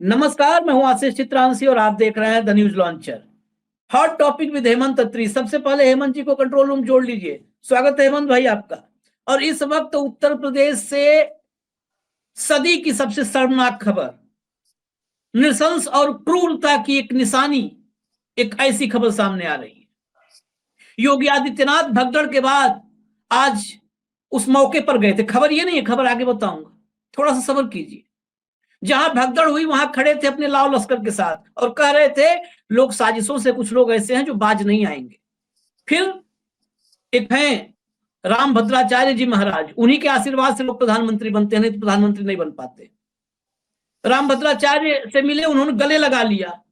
नमस्कार, मैं हूं आशीष चित्रांशी और आप देख रहे हैं the news launcher. Hot topic with Hemant Atri. सबसे पहले हेमंत जी को कंट्रोल रूम जोड़ लीजिए। स्वागत है हेमंत भाई आपका। और इस वक्त उत्तर प्रदेश से सदी की सबसे शर्मनाक खबर, नृशंस और क्रूरता की एक निशानी, एक ऐसी खबर सामने आ रही है। योगी आदित्यनाथ भगदड़ के बाद आज उस मौके पर गए थे। खबर ये नहीं है, खबर आगे बताऊंगा, थोड़ा सा सब्र कीजिए। जहां भगदड़ हुई वहां खड़े थे अपने लाव लश्कर के साथ और कह रहे थे लोग साजिशों से, कुछ लोग ऐसे हैं जो बाज नहीं आएंगे। फिर एक हैं राम भद्राचार्य जी महाराज, उन्हीं के आशीर्वाद से लोग प्रधानमंत्री बनते हैं, नहीं तो प्रधानमंत्री नहीं बन पाते। राम भद्राचार्य से मिले, उन्होंने गले लगा लिया,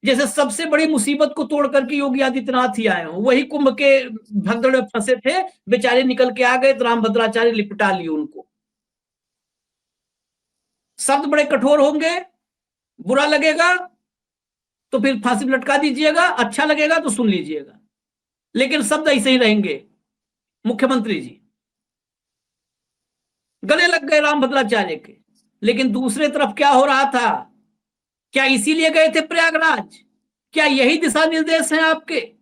जैसे सबसे बड़ी मुसीबत को तोड़ करके योगी आदित्यनाथ ही आए हो। वही कुंभ के भगदड़ में फंसे थे, बेचारे निकल के आ गए तो राम भद्राचार्य लिपटा लिए उनको। शब्द बड़े कठोर होंगे, बुरा लगेगा तो फिर फांसी लटका दीजिएगा, अच्छा लगेगा तो सुन लीजिएगा, लेकिन शब्द ऐसे ही रहेंगे। मुख्यमंत्री जी गले लग गए राम भद्राचार्य के। लेकिन दूसरे तरफ क्या हो रहा था? क्या इसीलिए गए थे प्रयागराज? क्या यही दिशा निर्देश हैं आपके?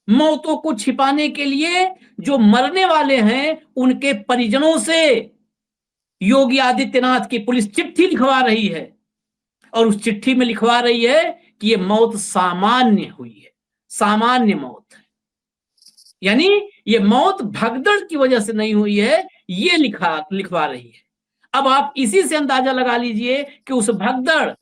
मौतों को छिपाने के लिए जो मरने वाले हैं उनके परिजनों से योगी आदित्यनाथ की पुलिस चिट्ठी लिखवा रही है, और उस चिट्ठी में लिखवा रही है कि ये मौत सामान्य हुई है, सामान्य मौत है। यानी ये मौत भगदड़ की वजह से नहीं हुई है, ये लिखवा रही है। अब आप इसी से अंदाजा लगा लीजिए कि उस भगदड़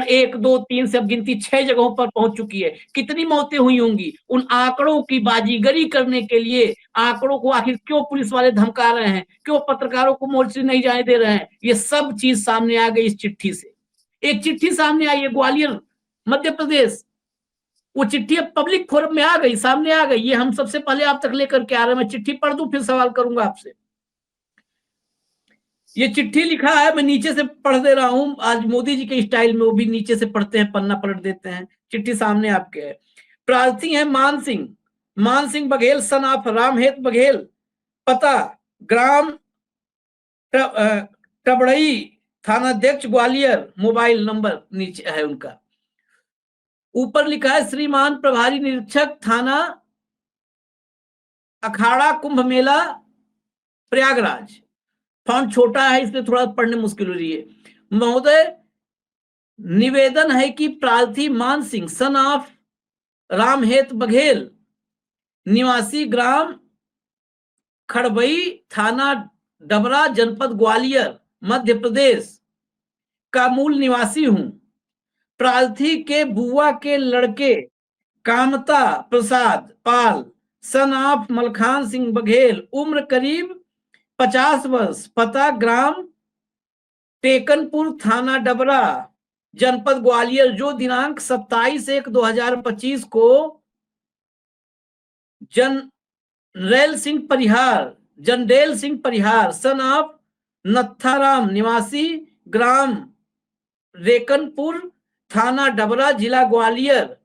1, 2, 3 से अब गिनती 6 जगहों पर पहुंच चुकी है। कितनी मौतें हुई होंगी? उन आंकड़ों की बाजीगरी करने के लिए, आंकड़ों को आखिर क्यों पुलिस वाले धमका रहे हैं, क्यों पत्रकारों को मोर्चे नहीं जाने दे रहे हैं, ये सब चीज सामने आ गई इस चिट्ठी से। एक चिट्ठी सामने आई है ग्वालियर, मध्य प्रदेश। वो चिट्ठी अब पब्लिक फोरम में आ गई, सामने आ गई। ये हम सबसे पहले आप तक लेकर के आ रहे हैं। मैं चिट्ठी पढ़ दूं, फिर सवाल करूंगा आपसे। ये चिट्ठी लिखा है, मैं नीचे से पढ़ दे रहा हूं, आज मोदी जी के स्टाइल में वो भी नीचे से पढ़ते हैं, पन्ना पलट देते हैं। चिट्ठी सामने आपके है। प्रार्थी है मान सिंह बघेल, सन ऑफ रामहेत बघेल, पता ग्राम टबड़ई, थानाध्यक्ष ग्वालियर, मोबाइल नंबर नीचे है उनका। ऊपर लिखा है श्रीमान प्रभारी निरीक्षक थाना अखाड़ा कुंभ मेला प्रयागराज। फॉन्ट छोटा है इसलिए थोड़ा पढ़ने मुश्किल हो रही है। महोदय, निवेदन है कि प्रार्थी मान सिंह, सन ऑफ रामहेत बघेल, निवासी ग्राम खड़बई, थाना डबरा, जनपद ग्वालियर, मध्य प्रदेश का मूल निवासी हूं। प्रार्थी के बुआ के लड़के कामता प्रसाद पाल, सन ऑफ मलखान सिंह बघेल, उम्र करीब 50 वर्ष, पता ग्राम टेकनपुर, थाना डबरा, जनपद ग्वालियर, जो दिनांक 27/1/2025 को जनरेल सिंह परिहार, सन ऑफ नत्थाराम, निवासी ग्राम रेकनपुर, थाना डबरा, जिला ग्वालियर,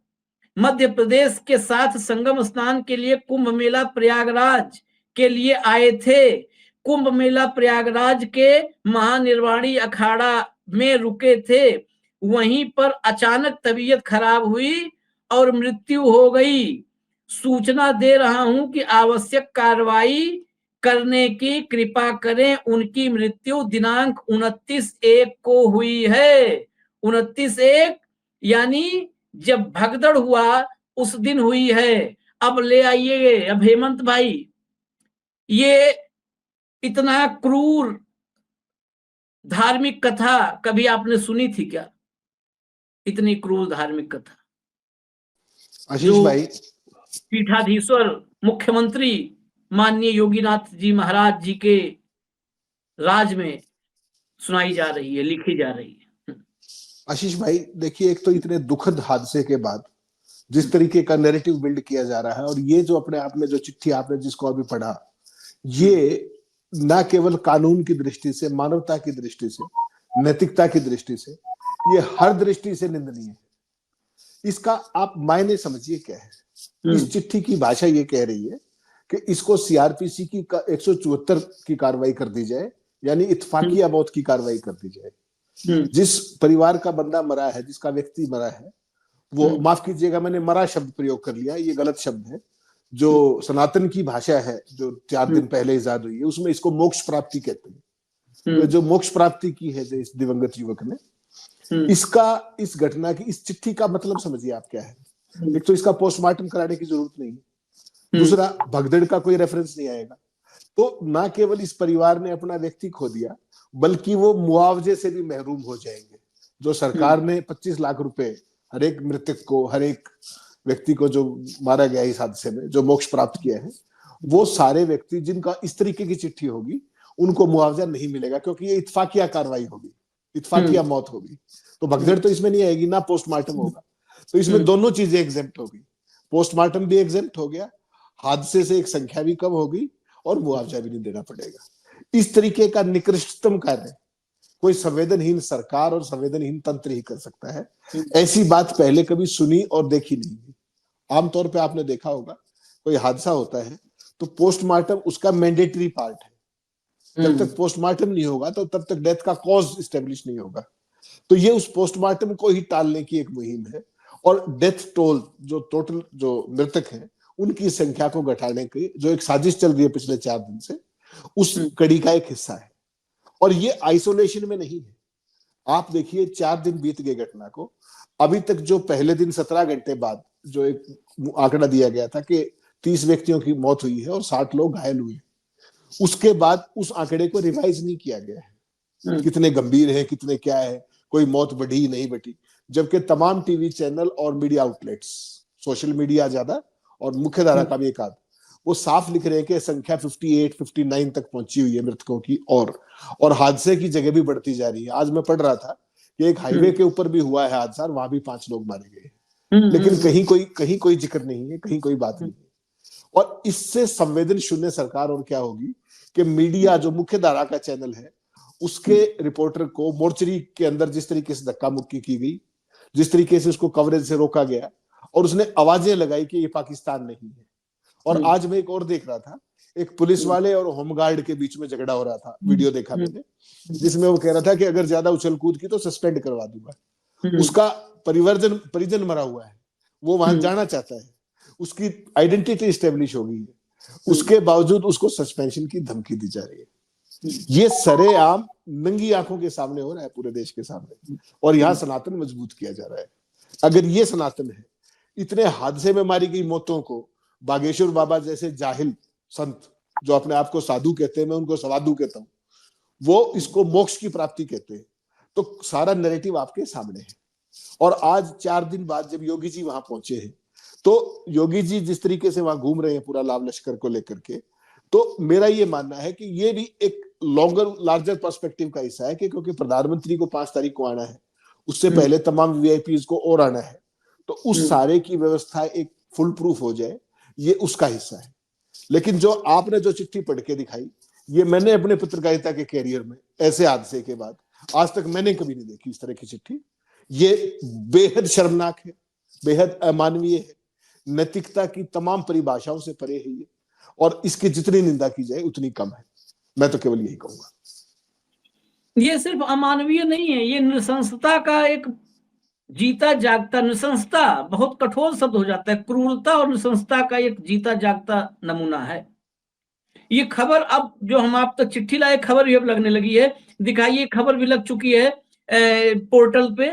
मध्य प्रदेश के साथ संगम स्नान के लिए कुंभ मेला प्रयागराज के लिए आए थे। कुंभ मेला प्रयागराज के महानिर्वाणी अखाड़ा में रुके थे। वहीं पर अचानक तबीयत खराब हुई और मृत्यु हो गई। सूचना दे रहा हूं कि आवश्यक कार्रवाई करने की कृपा करें। उनकी मृत्यु दिनांक 29/1 को हुई है। 29/1 यानी जब भगदड़ हुआ उस दिन हुई है। अब ले आइए, अब हेमंत भाई, ये इतना क्रूर धार्मिक कथा कभी आपने सुनी थी क्या? इतनी क्रूर धार्मिक कथा आशीष भाई, पीठाधीश्वर मुख्यमंत्री माननीय योगीनाथ जी महाराज जी के राज में सुनाई जा रही है, लिखी जा रही है। आशीष भाई देखिए, एक तो इतने दुखद हादसे के बाद जिस तरीके का नैरेटिव बिल्ड किया जा रहा है, और ये जो अपने आप में जो चिट्ठी आपने जिसको अभी पढ़ा, ये न केवल कानून की दृष्टि से, मानवता की दृष्टि से, नैतिकता की दृष्टि से, ये हर दृष्टि से निंदनीय है। इसका आप मायने समझिए क्या है। इस चिट्ठी की भाषा ये कह रही है कि इसको सीआरपीसी की 174 की कार्रवाई कर दी जाए, यानी इत्तफाकिया मौत की कार्रवाई कर दी जाए। जिस परिवार का बंदा मरा है, जिसका व्यक्ति मरा है, वो, माफ कीजिएगा मैंने मरा शब्द प्रयोग कर लिया, ये गलत शब्द है। जो सनातन की भाषा है जो 4 दिन पहले इजाद हुई है, उसमें इसको मोक्ष प्राप्ति कहते हैं। तो जो मोक्ष प्राप्ति की है जो इस दिवंगत युवक ने, इसका, इस घटना की, इस चिट्ठी का मतलब समझिए आप क्या है। एक तो इसका पोस्टमार्टम कराने की जरूरत नहीं है, दूसरा भगदड़ का कोई रेफरेंस नहीं आएगा। तो ना केवल इस परिवार ने अपना व्यक्ति खो दिया, बल्कि वो मुआवजे से भी महरूम हो जाएंगे। जो सरकार ने 25 लाख रुपए हर एक मृतक को, हर एक व्यक्ति को जो मारा गया इस हादसे में, जो मोक्ष प्राप्त किया है, वो सारे व्यक्ति जिनका इस तरीके की चिट्ठी होगी उनको मुआवजा नहीं मिलेगा, क्योंकि ये इत्फाकिया कार्रवाई होगी, इत्फाकिया मौत होगी। तो भगदड़ तो इसमें नहीं आएगी, ना पोस्टमार्टम होगा। तो इसमें दोनों चीजें एग्जेम्प्ट होगी, पोस्टमार्टम भी एग्जेम्प्ट हो गया, हादसे से एक संख्या भी कम होगी और मुआवजा भी नहीं देना पड़ेगा। इस तरीके का निकृष्टतम कार्य कोई संवेदनहीन सरकार और संवेदनहीन तंत्र ही कर सकता है। ऐसी बात पहले कभी सुनी और देखी नहीं। आमतौर पे आपने देखा होगा, कोई हादसा होता है तो पोस्टमार्टम उसका मैंडेटरी पार्ट है। जब तक पोस्टमार्टम नहीं होगा तो तब तक डेथ का कॉज स्टेब्लिश नहीं होगा। तो ये उस पोस्टमार्टम को ही टालने की एक मुहिम है, और डेथ टोल, जो टोटल जो मृतक हैं उनकी संख्या को घटाने की जो एक साजिश चल रही है पिछले 4 दिन से, उस कड़ी का एक हिस्सा है। और ये आइसोलेशन में नहीं है। आप देखिए 4 दिन बीत गए घटना को, अभी तक जो पहले दिन 17 घंटे बाद जो एक आंकड़ा दिया गया था कि 30 व्यक्तियों की मौत हुई है और 60 लोग घायल हुए, उसके बाद उस आंकड़े को रिवाइज नहीं किया गया है, कितने गंभीर है, कितने क्या है, कोई मौत बढ़ी नहीं बढ़ी। जबकि तमाम टीवी चैनल और मीडिया आउटलेट्स, सोशल मीडिया ज्यादा और मुख्य धारा का भी एक आध, वो साफ लिख रहे हैं कि संख्या 58, 59 तक पहुंची हुई है मृतकों की, और हादसे की जगह भी बढ़ती जा रही है। आज मैं पढ़ रहा था कि एक हाईवे के ऊपर भी हुआ है हादसा, वहां भी 5 लोग मारे गए, लेकिन कहीं कोई जिक्र नहीं है, कहीं कोई बात नहीं है। और इससे संवेदन शून्य सरकार और क्या होगी कि मीडिया, जो मुख्य धारा का चैनल है, उसके रिपोर्टर को मोर्चरी के अंदर जिस तरीके से धक्का मुक्की की गई, जिस तरीके से उसको कवरेज से रोका गया, और उसने आवाजें लगाई कि ये पाकिस्तान नहीं है। और आज मैं एक और देख रहा था, एक पुलिस वाले और होमगार्ड के बीच में झगड़ा हो रहा था, वीडियो देखा मैंने, जिसमें वो कह रहा था कि अगर ज्यादा उछल कूद की तो सस्पेंड करवा दूंगा। उसका परिजन मरा हुआ है, वो वहां जाना चाहता है, उसकी आइडेंटिटी स्टेब्लिश हो गई है, उसके बावजूद उसको सस्पेंशन की धमकी दी जा रही है। ये सरेआम नंगी आंखों के सामने हो रहा है, पूरे देश के सामने, और यहाँ सनातन मजबूत किया जा रहा है। अगर ये सनातन है, इतने हादसे में मारी गई मौतों को बागेश्वर बाबा जैसे जाहिल संत, जो अपने आप को साधु कहते हैं, मैं उनको सवाधु कहता हूं, वो इसको मोक्ष की प्राप्ति कहते हैं। तो सारा नैरेटिव आपके सामने है। और आज 4 दिन बाद जब योगी जी वहां पहुंचे हैं, तो योगी जी जिस तरीके से वहां घूम रहे हैं पूरा लाभ लश्कर को लेकर के, तो मेरा ये मानना है कि ये भी एक लार्जर पर्सपेक्टिव का हिस्सा है कि क्योंकि प्रधानमंत्री को 5 तारीख को आना है, उससे पहले तमाम वीआईपीज को और आना है, तो उस सारे की व्यवस्था एक फुल प्रूफ हो जाए, ये उसका हिस्सा है। लेकिन जो आपने जो चिट्ठी पढ़ के दिखाई, ये मैंने अपने पत्रकारिता के कैरियर में ऐसे हादसे के बाद आज तक मैंने कभी नहीं देखी इस तरह की चिट्ठी। ये बेहद शर्मनाक है, बेहद अमानवीय है, नैतिकता की तमाम परिभाषाओं से परे है ये, और इसकी जितनी निंदा की जाए उतनी कम है। मैं तो केवल यही कहूंगा। ये सिर्फ अमानवीय नहीं है, ये नृशंसता का एक जीता जागता, नृशंसता बहुत कठोर शब्द हो जाता है, क्रूरता और नृशंसता का एक जीता जागता नमूना है ये खबर। अब जो हम आप तक चिट्ठी लाए, खबर भी अब लगने लगी है, दिखाइए, खबर भी लग चुकी है पोर्टल पे।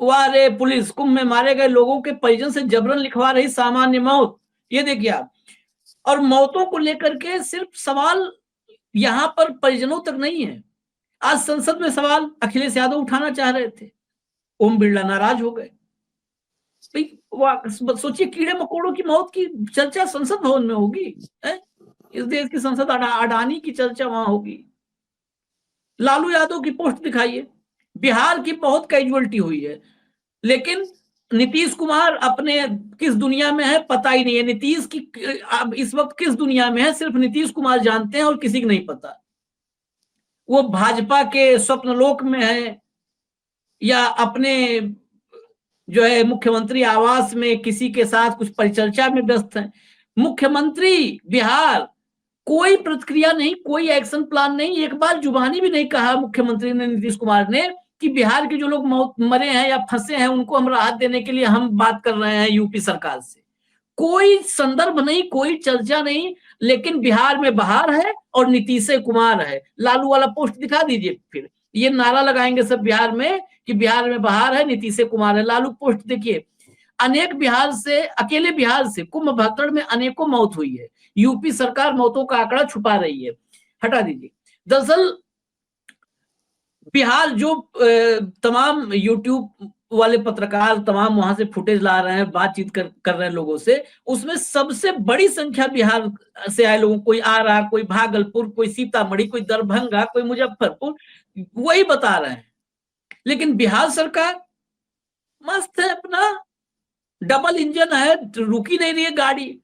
वाह रे पुलिस, कुंभ में मारे गए लोगों के परिजन से जबरन लिखवा रही सामान्य मौत। ये देखिए आप, और मौतों को लेकर के सिर्फ सवाल यहां पर परिजनों तक नहीं है। आज संसद में सवाल अखिलेश यादव उठाना चाह रहे थे, ओम बिरला नाराज हो गए। सोचिए, कीड़े मकोड़ों की मौत की चर्चा संसद भवन में होगी, इस देश की संसद, अडानी की चर्चा वहां होगी। लालू यादव की पोस्ट दिखाइए, बिहार की बहुत कैजुअलिटी हुई है, लेकिन नीतीश कुमार अपने किस दुनिया में है पता ही नहीं है। नीतीश की इस वक्त किस दुनिया में है सिर्फ नीतीश कुमार जानते हैं और किसी को नहीं पता। वो भाजपा के स्वप्नलोक में है या अपने जो है मुख्यमंत्री आवास में किसी के साथ कुछ परिचर्चा में व्यस्त है। मुख्यमंत्री बिहार कोई प्रतिक्रिया नहीं, कोई एक्शन प्लान नहीं। एक बार जुबानी भी नहीं कहा मुख्यमंत्री ने, नीतीश कुमार ने, कि बिहार के जो लोग मरे हैं या फंसे हैं उनको हम राहत देने के लिए हम बात कर रहे हैं यूपी सरकार से। कोई संदर्भ नहीं, कोई चर्चा नहीं। लेकिन बिहार में बहार है और नीतीश कुमार है। लालू वाला पोस्ट दिखा दीजिए, फिर ये नारा लगाएंगे सब बिहार में कि बिहार में बहार है, नीतीश कुमार है। लालू पोस्ट देखिए, अनेक बिहार से, अकेले बिहार से कुंभ भगदड़ में अनेकों मौत हुई है, यूपी सरकार मौतों का आंकड़ा छुपा रही है। हटा दीजिए। दरअसल बिहार जो तमाम यूट्यूब वाले पत्रकार तमाम वहां से फुटेज ला रहे हैं, बातचीत कर रहे हैं लोगों से, उसमें सबसे बड़ी संख्या बिहार से आए लोगों, कोई आरा, कोई भागलपुर, कोई सीतामढ़ी, कोई दरभंगा, कोई मुजफ्फरपुर, वही बता रहे हैं। लेकिन बिहार सरकार मस्त है, अपना डबल इंजन है, रुकी नहीं रही है गाड़ी।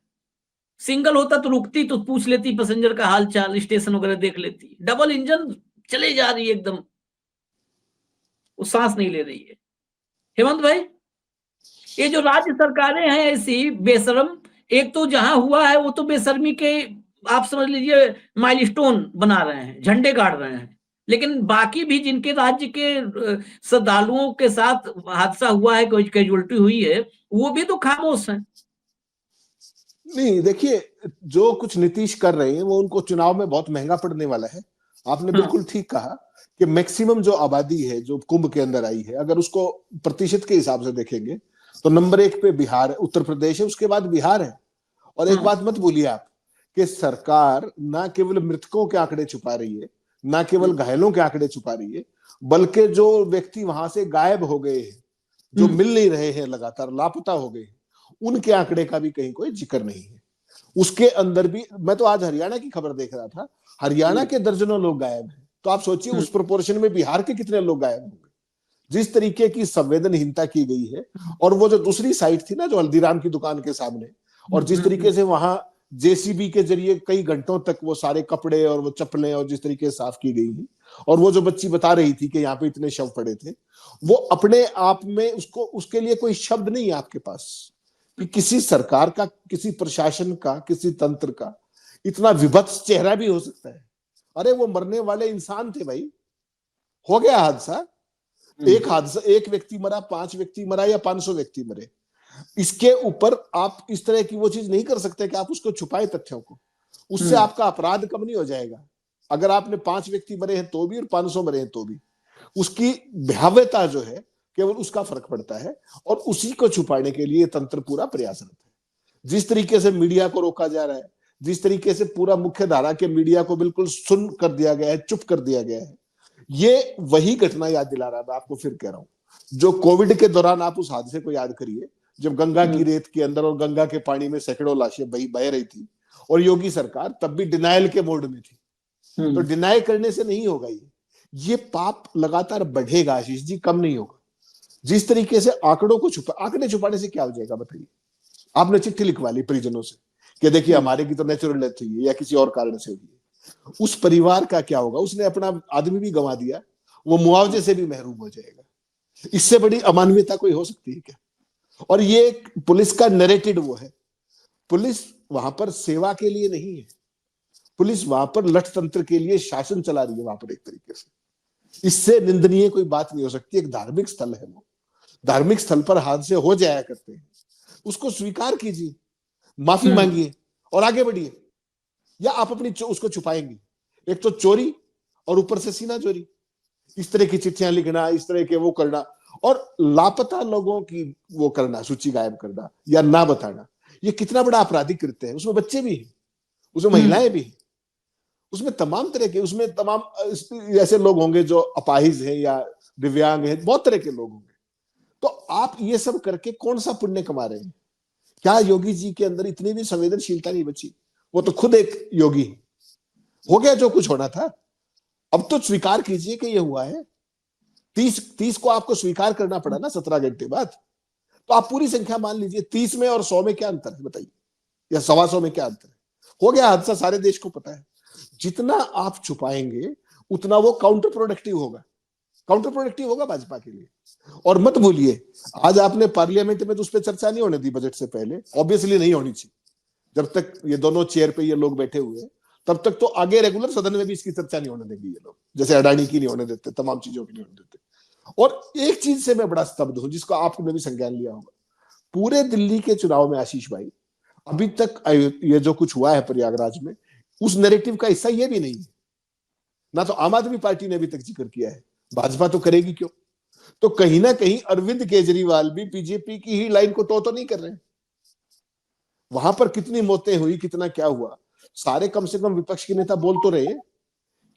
सिंगल होता तो रुकती, तो पूछ लेती पैसेंजर का हाल चाल, स्टेशन वगैरह देख लेती। डबल इंजन चले जा रही है एकदम, वो सांस नहीं ले रही है। हेमंत भाई, ये जो राज्य सरकारें हैं ऐसी बेशरम, एक तो जहां हुआ है वो तो बेशर्मी के आप समझ लीजिए माइलस्टोन बना रहे हैं, झंडे गाड़ रहे हैं। लेकिन बाकी भी जिनके राज्य के श्रद्धालुओं के साथ हादसा हुआ है, कोई कैजुअलिटी हुई है, वो भी तो खामोश हैं। नहीं, देखिए, जो कुछ नीतीश कर रहे हैं वो उनको चुनाव में बहुत महंगा पड़ने वाला है। आपने बिल्कुल ठीक कहा कि मैक्सिमम जो आबादी है जो कुंभ के अंदर आई है, अगर उसको प्रतिशत के हिसाब से देखेंगे तो नंबर 1 पे बिहार, उत्तर प्रदेश है, उसके बाद बिहार है। और एक बात मत भूलिए आप कि सरकार ना केवल मृतकों के आंकड़े छुपा रही है, ना केवल घायलों के आंकड़े छुपा रही है, बल्कि जो व्यक्ति वहां से गायब हो गए हैं, जो मिल नहीं रहे हैं, लगातार लापता हो गए, उनके आंकड़े का भी कहीं कोई जिक्र नहीं है। उसके अंदर भी, मैं तो आज हरियाणा की खबर देख रहा था, हरियाणा के दर्जनों लोग गायब हैं। तो आप सोचिए उस प्रोपोर्शन में बिहार के कितने लोग गायब होंगे। जिस तरीके की संवेदनहीनता की गई है, और वो जो दूसरी साइट थी ना, जो हल्दीराम की दुकान के सामने, और जिस तरीके से वहां जेसीबी के जरिए कई घंटों तक वो सारे कपड़े और वो चप्पलें और जिस तरीके से साफ की गई थी, और वो जो बच्ची बता रही थी कि यहाँ पे इतने शव पड़े थे, वो अपने आप में उसको, उसके लिए कोई शब्द नहीं है आपके पास कि किसी सरकार का, किसी प्रशासन का, किसी तंत्र का इतना विभत्स चेहरा भी हो सकता है। अरे वो मरने वाले इंसान थे भाई, हो गया हादसा, एक हादसा, एक व्यक्ति मरा, 5 व्यक्ति मरा या 500 व्यक्ति मरे, इसके ऊपर आप इस तरह की वो चीज नहीं कर सकते कि आप उसको छुपाए तथ्यों को। उससे आपका अपराध कम नहीं हो जाएगा। अगर आपने 5 व्यक्ति मरे हैं तो भी और 500 मरे हैं तो भी, उसकी भयावहता जो है केवल उसका फर्क पड़ता है, और उसी को छुपाने के लिए तंत्र पूरा प्रयासरत है। जिस तरीके से मीडिया को रोका जा रहा है, जिस तरीके से पूरा मुख्य धारा के मीडिया को बिल्कुल सुन कर दिया गया है, चुप कर दिया गया है, ये वही घटना याद दिला रहा है। मैं आपको फिर कह रहा हूं, जो कोविड के दौरान आप उस हादसे को याद करिए, जब गंगा की रेत के अंदर और गंगा के पानी में सैकड़ों लाशें बह रही थी, और योगी सरकार तब भी डिनायल के मोड में थी। तो डिनाई करने से नहीं होगा, ये पाप लगातार बढ़ेगा आशीष जी, कम नहीं होगा। जिस तरीके से आंकड़ों को आंकड़े छुपाने से क्या हो जाएगा बताइए। आपने चिट्ठी लिखवा ली परिजनों से कि देखिए हमारे की तो नेचुरल डेथ हुई है या किसी और कारण से हुई है, उस परिवार का क्या होगा? उसने अपना आदमी भी गंवा दिया, वो मुआवजे से भी महरूम हो जाएगा। इससे बड़ी अमानवीयता कोई हो सकती है क्या? और ये पुलिस का नैरेटिव वो है, पुलिस वहां पर सेवा के लिए नहीं है, पुलिस वहां पर लठ तंत्र के लिए शासन चला रही है वहां पर एक तरीके से। इससे निंदनीय कोई बात नहीं हो सकती। एक धार्मिक स्थल है, वो धार्मिक स्थल पर हादसे हो जाया करते हैं, उसको स्वीकार कीजिए, माफी मांगिए और आगे बढ़िए। या आप अपनी उसको छुपाएंगे, एक तो चोरी और ऊपर से सीना चोरी, इस तरह की चिट्ठियां लिखना, इस तरह के वो करना, और लापता लोगों की वो करना, सूची गायब करना या ना बताना, ये कितना बड़ा आपराधिक कृत्य है। उसमें बच्चे भी हैं, उसमें महिलाएं भी हैं, उसमें तमाम तरह के, उसमें तमाम ऐसे लोग होंगे जो अपाहिज हैं या दिव्यांग हैं, बहुत तरह के लोग होंगे। तो आप ये सब करके कौन सा पुण्य कमा रहे हैं? क्या योगी जी के अंदर इतनी भी संवेदनशीलता नहीं बची? वो तो खुद एक योगी है। हो गया जो कुछ होना था, अब तो स्वीकार कीजिए कि ये हुआ है। 30 को आपको स्वीकार करना पड़ा ना 17 घंटे बाद, तो आप पूरी संख्या मान लीजिए। 30 में और 100 में क्या अंतर है बताइए, या 125 में क्या अंतर है? हो गया हादसा, सारे देश को पता है। जितना आप छुपाएंगे उतना वो काउंटर प्रोडक्टिव होगा, काउंटर प्रोडक्टिव होगा भाजपा के लिए। और मत भूलिए, आज आपने पार्लियामेंट में तो उस पर चर्चा नहीं होने दी बजट से पहले, ऑब्वियसली नहीं होनी चाहिए। जब तक ये दोनों चेयर पे ये लोग बैठे हुए हैं तब तक तो आगे रेगुलर सदन में भी इसकी चर्चा नहीं होने देंगे ये लोग, जैसे अडानी की नहीं होने देते, तमाम चीजों की नहीं होने देते। और एक चीज से मैं बड़ा स्तब्ध हूं, जिसको आपने भी संज्ञान लिया होगा, पूरे दिल्ली के चुनाव में आशीष भाई अभी तक ये जो कुछ हुआ है प्रयागराज में, उस नैरेटिव का हिस्सा ये भी नहीं है। ना तो आम आदमी पार्टी ने अभी तक जिक्र किया है, भाजपा तो करेगी क्यों। तो कहीं ना कहीं अरविंद केजरीवाल भी बीजेपी की ही लाइन को तो नहीं कर रहे हैं। वहां पर कितनी मौतें हुई, कितना क्या हुआ, सारे कम से कम विपक्ष के नेता बोल तो रहे,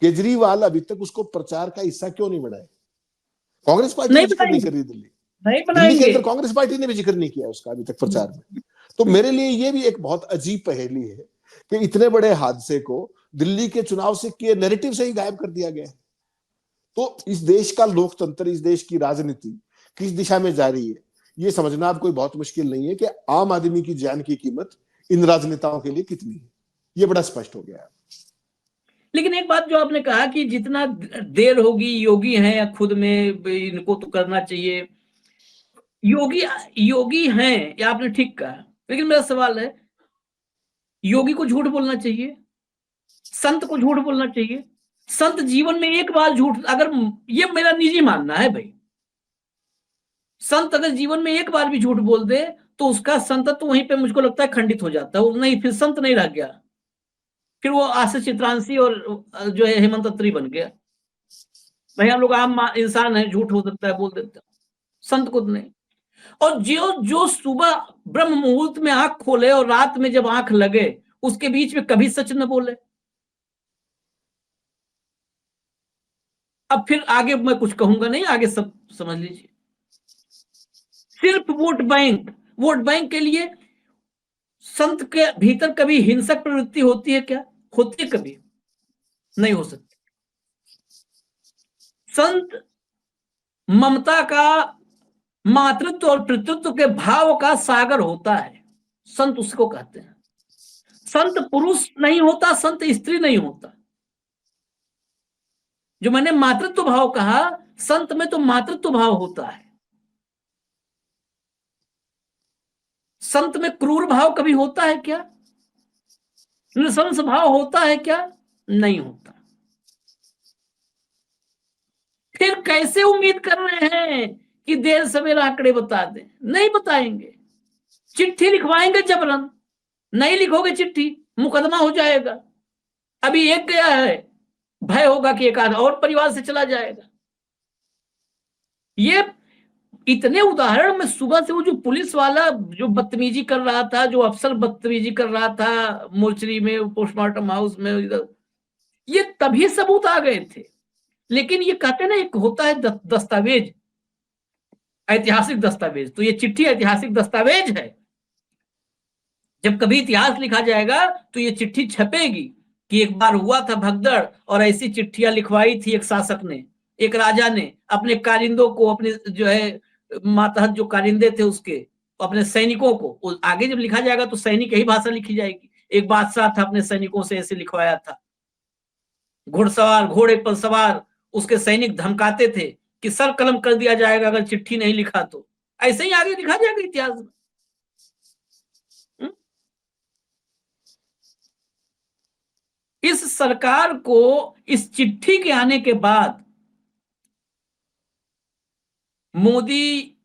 केजरीवाल अभी तक उसको प्रचार का हिस्सा क्यों नहीं बनाए। कांग्रेस पार्टी नहीं भी जिक्र नहीं बनाएंगे, कर रही, दिल्ली नहीं के बनाएंगे। अंदर कांग्रेस पार्टी ने भी जिक्र नहीं किया उसका अभी तक प्रचार में। तो मेरे लिए ये भी एक बहुत अजीब पहेली है कि इतने बड़े हादसे को दिल्ली के चुनाव से किए नैरेटिव से ही गायब कर दिया गया है। तो इस देश का लोकतंत्र, इस देश की राजनीति किस दिशा में जा रही है, ये समझना अब कोई बहुत मुश्किल नहीं है कि आम आदमी की जान की कीमत इन राजनेताओं के लिए कितनी है, ये बड़ा स्पष्ट हो गया है। लेकिन एक बात जो आपने कहा कि जितना देर होगी, योगी हैं या खुद में इनको तो करना चाहिए, योगी योगी हैं, ये आपने ठीक कहा। लेकिन मेरा सवाल है, योगी को झूठ बोलना चाहिए, संत को झूठ बोलना चाहिए? संत जीवन में एक बार झूठ, अगर ये मेरा निजी मानना है भाई, संत अगर जीवन में एक बार भी झूठ बोल दे तो उसका संतत्व तो वहीं पे मुझको लगता है खंडित हो जाता है, वो नहीं, फिर संत नहीं रह गया, फिर वो आशीष चित्रांशी और जो है हेमंत अत्री बन गया। भाई हम लोग आम इंसान है, झूठ हो सकता है, बोल देता, संत को नहीं। और जो सुबह ब्रह्म मुहूर्त में आंख खोले और रात में जब आंख लगे, उसके बीच में कभी सच न बोले। अब फिर आगे मैं कुछ कहूंगा नहीं, आगे सब समझ लीजिए। सिर्फ वोट बैंक के लिए संत के भीतर कभी हिंसक प्रवृत्ति होती है क्या? होती है? कभी नहीं हो सकती। संत ममता का, मातृत्व और पितृत्व के भाव का सागर होता है, संत उसको कहते हैं। संत पुरुष नहीं होता, संत स्त्री नहीं होता। जो मैंने मातृत्व भाव कहा, संत में तो मातृत्व भाव होता है। संत में क्रूर भाव कभी होता है क्या? नृशंस भाव होता है क्या? नहीं होता। फिर कैसे उम्मीद कर रहे हैं कि देर सवेर आंकड़े बता दें? नहीं बताएंगे। चिट्ठी लिखवाएंगे जबरन, नहीं लिखोगे चिट्ठी मुकदमा हो जाएगा। अभी एक गया है, भय होगा कि एक आधा और परिवार से चला जाएगा। ये इतने उदाहरण में सुबह से वो जो पुलिस वाला जो बदतमीजी कर रहा था, जो अफसर बदतमीजी कर रहा था मोर्चरी में, पोस्टमार्टम हाउस में, इधर, ये तभी सबूत आ गए थे। लेकिन ये कहते ना, एक होता है दस्तावेज, ऐतिहासिक दस्तावेज, तो ये चिट्ठी ऐतिहासिक दस्तावेज है। जब कभी इतिहास लिखा जाएगा तो ये चिट्ठी छपेगी कि एक बार हुआ था भगदड़ और ऐसी चिट्ठियां लिखवाई थी एक शासक ने, एक राजा ने अपने कारिंदों को, अपने जो है मातहत जो कारिंदे थे उसके, अपने सैनिकों को, आगे जब लिखा जाएगा तो सैनिक यही भाषा लिखी जाएगी। एक बादशाह था, अपने सैनिकों से ऐसे लिखवाया था। घुड़सवार, घोड़े पर सवार उसके सैनिक धमकाते थे कि सर कलम कर दिया जाएगा अगर चिट्ठी नहीं लिखा तो। ऐसे ही आगे लिखा जाएगा इतिहास में। इस सरकार को इस चिट्ठी के आने के बाद मोदी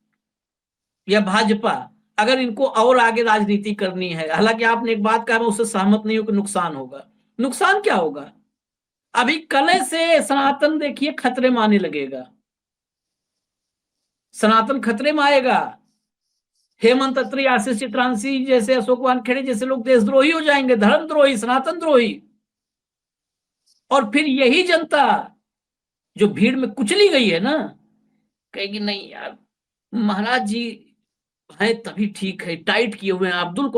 या भाजपा, अगर इनको और आगे राजनीति करनी है, हालांकि आपने एक बात कहा, मैं उससे सहमत नहीं हूं कि नुकसान होगा। नुकसान क्या होगा? अभी कल से सनातन देखिए खतरे में आने लगेगा, सनातन खतरे में आएगा। हेमंत अत्री, आशीष चित्रांशी जैसे, अशोक वानखेड़े जैसे लोग देशद्रोही हो जाएंगे, धर्मद्रोही, सनातन द्रोही। और फिर यही जनता जो भीड़ में कुचली गई है ना, कहेगी नहीं यार, महाराज जी है तभी ठीक है, टाइट किए हुए हैं। अब्दुल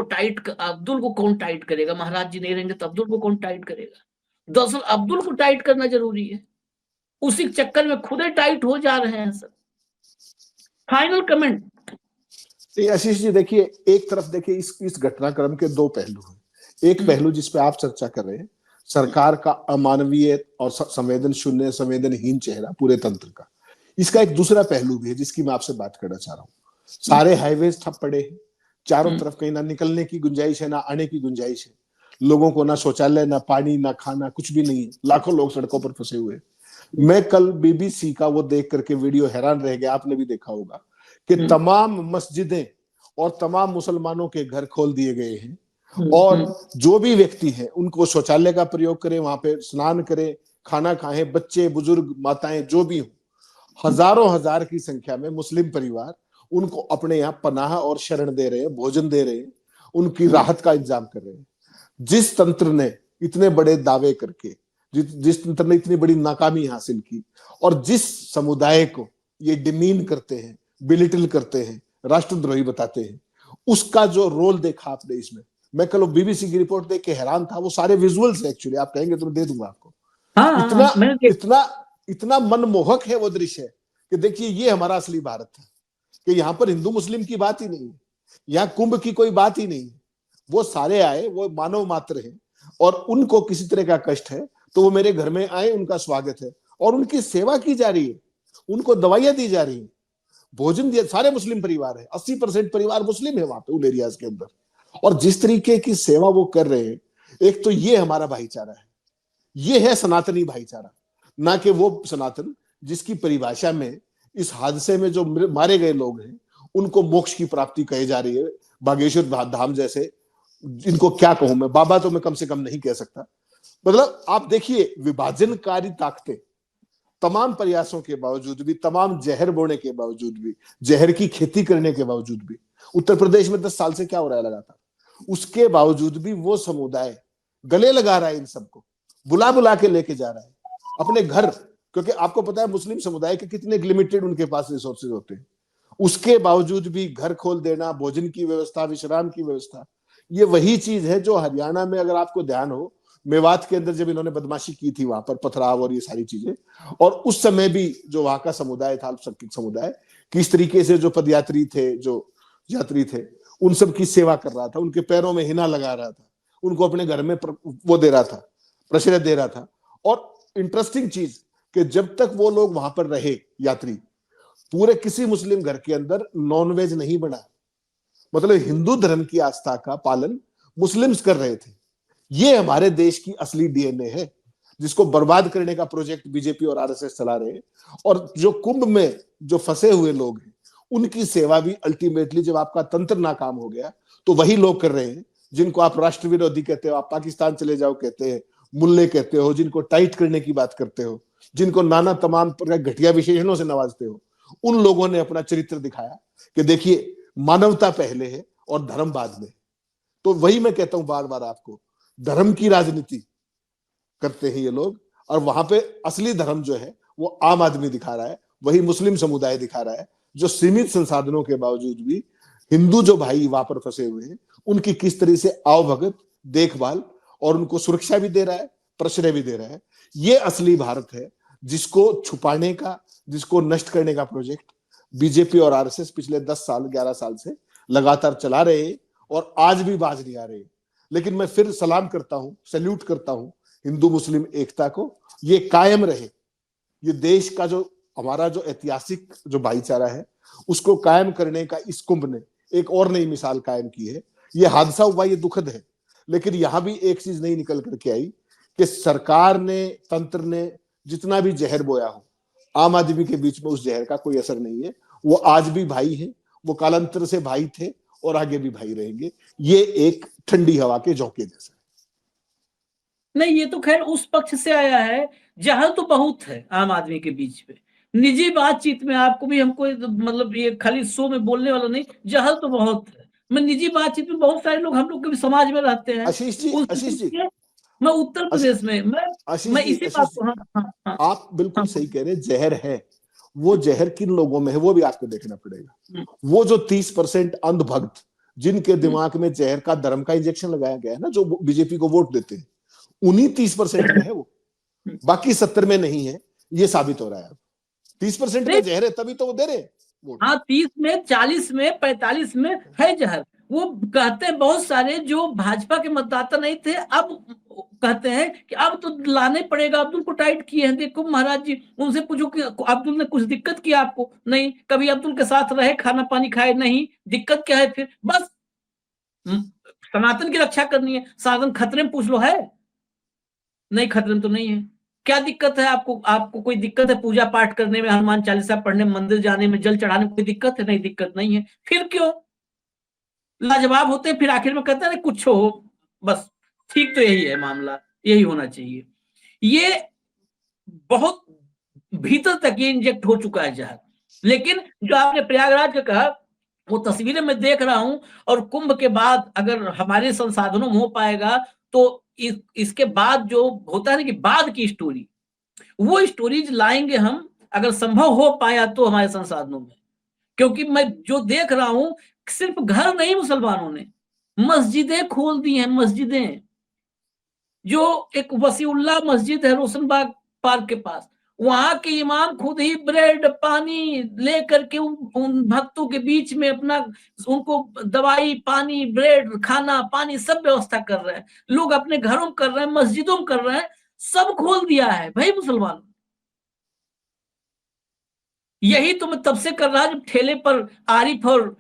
को कौन टाइट करेगा? महाराज जी नहीं रहेंगे तो अब्दुल को कौन टाइट करेगा? दरअसल अब्दुल को टाइट करना जरूरी है, उसी चक्कर में खुद ही टाइट हो जा रहे हैं सब। Final comment. आशीष जी देखिए, एक तरफ देखिए इस घटनाक्रम के दो पहलू हैं। एक पहलू जिस पे आप चर्चा कर रहे हैं, सरकार का अमानवीय और संवेदन शून्य, संवेदनहीन चेहरा पूरे तंत्र का। इसका एक दूसरा पहलू भी है जिसकी मैं आपसे बात करना चाह रहा हूँ। सारे हाईवेज ठप पड़े हैं, चारों तरफ कहीं ना निकलने की गुंजाइश है, ना आने की गुंजाइश है। लोगों को ना शौचालय, ना पानी, ना खाना, कुछ भी नहीं है, लाखों लोग सड़कों पर फंसे हुए। मैं कल बीबीसी का वो देख करके वीडियो हैरान रह गया, आपने भी देखा होगा कि तमाम मस्जिदें और तमाम मुसलमानों के घर खोल दिए गए हैं, और जो भी व्यक्ति है उनको शौचालय का प्रयोग करें, वहां पे स्नान करें, खाना खाएं, बच्चे बुजुर्ग माताएं जो भी हो, हजारों हजार की संख्या में मुस्लिम परिवार उनको अपने यहाँ पनाह और शरण दे रहे हैं, भोजन दे रहे हैं, उनकी राहत का इंतजाम कर रहे हैं। जिस तंत्र ने इतने बड़े दावे करके, जिस तंत्र ने इतनी बड़ी नाकामी हासिल की, और जिस समुदाय को ये डिमीन करते हैं, बिलिटिल करते हैं, राष्ट्रद्रोही बताते हैं, उसका जो रोल देखा आपने इसमें, मैं कल बीबीसी की रिपोर्ट देख के हैरान था। वो सारे विजुअल्स है एक्चुअली, आप कहेंगे तो मैं दे दूंगा आपको। इतना इतना इतना मनमोहक है वो दृश्य कि देखिए ये हमारा असली भारत था, कि यहाँ पर हिंदू मुस्लिम की बात ही नहीं है, यहाँ कुंभ की कोई बात ही नहीं है। वो सारे आए, वो मानव मात्र हैं, और उनको किसी तरह का कष्ट है तो वो मेरे घर में आए, उनका स्वागत है, और उनकी सेवा की जा रही है, उनको दवाइयां दी जा रही है, भोजन दिया। सारे मुस्लिम परिवार है, 80% परिवार मुस्लिम है वहां पे उन एरियाज के अंदर, और जिस तरीके की सेवा वो कर रहे हैं, एक तो ये हमारा भाईचारा है, ये है सनातनी भाईचारा, ना कि वो सनातन जिसकी परिभाषा में इस हादसे में जो मारे गए लोग हैं उनको मोक्ष की प्राप्ति कही जा रही है। बागेश्वर धाम जैसे, इनको क्या कहूं मैं, बाबा तो मैं कम से कम नहीं कह सकता। मतलब आप देखिए, विभाजनकारी ताकतें तमाम प्रयासों के बावजूद भी, तमाम जहर बोने के बावजूद भी, जहर की खेती करने के बावजूद भी, उत्तर प्रदेश में 10 साल से क्या हो रहा है लगातार, उसके बावजूद भी वो समुदाय गले लगा रहा है, इन सबको बुला बुला के लेके जा रहा है अपने घर। क्योंकि आपको पता है मुस्लिम समुदाय के कितने लिमिटेड उनके पास रिसोर्सेज होते हैं, उसके बावजूद भी घर खोल देना, भोजन की व्यवस्था, विश्राम की व्यवस्था, ये वही चीज है जो हरियाणा में, अगर आपको ध्यान हो, मेवात के अंदर जब इन्होंने बदमाशी की थी वहां पर, पथराव और ये सारी चीजें, और उस समय भी जो वहां का समुदाय था, अल्पसंख्यक समुदाय, किस तरीके से जो पदयात्री थे, जो यात्री थे, उन सब की सेवा कर रहा था, उनके पैरों में हिना लगा रहा था, उनको अपने घर में वो दे रहा था, प्रश्रय दे रहा था। और इंटरेस्टिंग चीज कि जब तक वो लोग वहां पर रहे यात्री, पूरे किसी मुस्लिम घर के अंदर नॉनवेज नहीं बना। मतलब हिंदू धर्म की आस्था का पालन मुस्लिम्स कर रहे थे। ये हमारे देश की असली डीएनए है, जिसको बर्बाद करने का प्रोजेक्ट बीजेपी और आरएसएस चला रहे हैं। और जो कुंभ में जो फंसे हुए लोग हैं, उनकी सेवा भी अल्टीमेटली, जब आपका तंत्र नाकाम हो गया, तो वही लोग कर रहे हैं जिनको आप राष्ट्र विरोधी कहते हो, आप पाकिस्तान चले जाओ कहते हैं, मुल्ले कहते हो, जिनको टाइट करने की बात करते हो, जिनको नाना तमाम घटिया विशेषणों से नवाजते हो। उन लोगों ने अपना चरित्र दिखाया कि देखिए, मानवता पहले है और धर्म बाद में। तो वही मैं कहता हूं बार बार आपको, धर्म की राजनीति करते हैं ये लोग, और वहां पे असली धर्म जो है वो आम आदमी दिखा रहा है, वही मुस्लिम समुदाय दिखा रहा है, जो सीमित संसाधनों के बावजूद भी हिंदू जो भाई वहां पर फंसे हुए हैं, उनकी किस तरह से आवभगत, देखभाल, और उनको सुरक्षा भी दे रहा है, प्रश्रय भी दे रहा है। ये असली भारत है, जिसको छुपाने का, जिसको नष्ट करने का प्रोजेक्ट बीजेपी और आरएसएस पिछले 10 साल 11 साल से लगातार चला रहे हैं, और आज भी बाज नहीं आ रहे। लेकिन मैं फिर सलाम करता हूं, सैल्यूट करता हूं हिंदू मुस्लिम एकता को। ये कायम रहे, ये देश का जो हमारा जो ऐतिहासिक जो भाईचारा है, उसको कायम करने का इस कुंभ ने एक और नई मिसाल कायम की है। ये हादसा हुआ, ये दुखद है, लेकिन यहां भी एक चीज नहीं निकल करके आई कि सरकार ने, तंत्र ने जितना भी जहर बोया हो, आम आदमी के बीच में उस जहर का कोई असर नहीं है। वो आज भी भाई है, वो कालांतर से भाई थे और आगे भी भाई रहेंगे। ये एक ठंडी हवा के झोंके जैसा। नहीं, ये तो खैर उस पक्ष से आया है, जहर तो बहुत है आम आदमी के बीच में। निजी बातचीत में आपको भी, हमको मतलब ये खाली शो में बोलने वाला नहीं, जहर तो बहुत है। मैं निजी बातचीत में, बहुत सारे लोग हम लोग के भी समाज में रहते हैं। आशीष जी, मैं उत्तर प्रदेश में, मैं इसी बात को, हाँ, आप बिल्कुल सही कह रहे हैं, जहर है। वो जहर किन लोगों में है वो भी आपको देखना पड़ेगा। वो जो 30% अंधभक्त जिनके दिमाग में जहर का, धर्म का इंजेक्शन लगाया गया है ना, जो बीजेपी को वोट देते हैं, उन्हीं 30% में है वो, बाकी 70 में नहीं है। ये साबित हो रहा है। 30% का जहर है, तभी तो वो दे रहे हैं वोट। हाँ, 30 में, 40 में, 45 में है जहर। वो कहते हैं बहुत सारे जो भाजपा के मतदाता नहीं थे, अब कहते हैं कि अब तो लाने पड़ेगा, अब्दुल को टाइट किए हैं। देखो महाराज जी, उनसे पूछो कि अब्दुल ने कुछ दिक्कत किया आपको? नहीं। कभी अब्दुल के साथ रहे, खाना पानी खाए? नहीं। दिक्कत क्या है फिर? बस सनातन की रक्षा करनी है, सनातन खतरे में पूछ लो है? नहीं, खतरे में तो नहीं है। क्या दिक्कत है आपको? आपको कोई दिक्कत है पूजा पाठ करने में, हनुमान चालीसा पढ़ने में, मंदिर जाने में, जल चढ़ाने में कोई दिक्कत है? नहीं, दिक्कत नहीं है। फिर क्यों लाजवाब होते हैं? फिर आखिर में कहते हैं कुछ हो, बस ठीक तो यही है मामला, यही होना चाहिए। ये बहुत भीतर तक ये इंजेक्ट हो चुका है जहर। लेकिन जो आपने प्रयागराज का कहा, वो तस्वीरें मैं देख रहा हूं, और कुंभ के बाद अगर हमारे संसाधनों में हो पाएगा तो इसके बाद जो होता है ना कि बाद की स्टोरी, वो स्टोरीज लाएंगे हम, अगर संभव हो पाया तो हमारे संसाधनों में। क्योंकि मैं जो देख रहा हूं, सिर्फ घर नहीं, मुसलमानों ने मस्जिदें खोल दी हैं। मस्जिदें, जो एक वसीउल्लाह मस्जिद है रोशनबाग पार्क के पास, वहां के इमाम खुद ही ब्रेड पानी लेकर के उन भक्तों के बीच में अपना, उनको दवाई पानी ब्रेड खाना पानी सब व्यवस्था कर रहे हैं। लोग अपने घरों में कर रहे हैं, मस्जिदों में कर रहे हैं, सब खोल दिया है भाई मुसलमान। यही तो मैं तब से कर रहा जब ठेले पर आरिफ और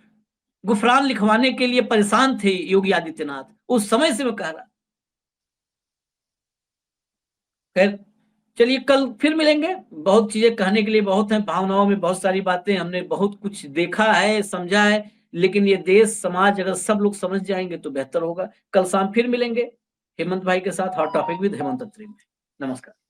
गुफरान लिखवाने के लिए परेशान थे योगी आदित्यनाथ, उस समय से मैं कह रहा। खैर चलिए, कल फिर मिलेंगे। बहुत चीजें कहने के लिए बहुत हैं, भावनाओं में बहुत सारी बातें, हमने बहुत कुछ देखा है, समझा है, लेकिन ये देश समाज अगर सब लोग समझ जाएंगे तो बेहतर होगा। कल शाम फिर मिलेंगे हेमंत भाई के साथ, हॉट टॉपिक विद हेमंत अत्री में। नमस्कार।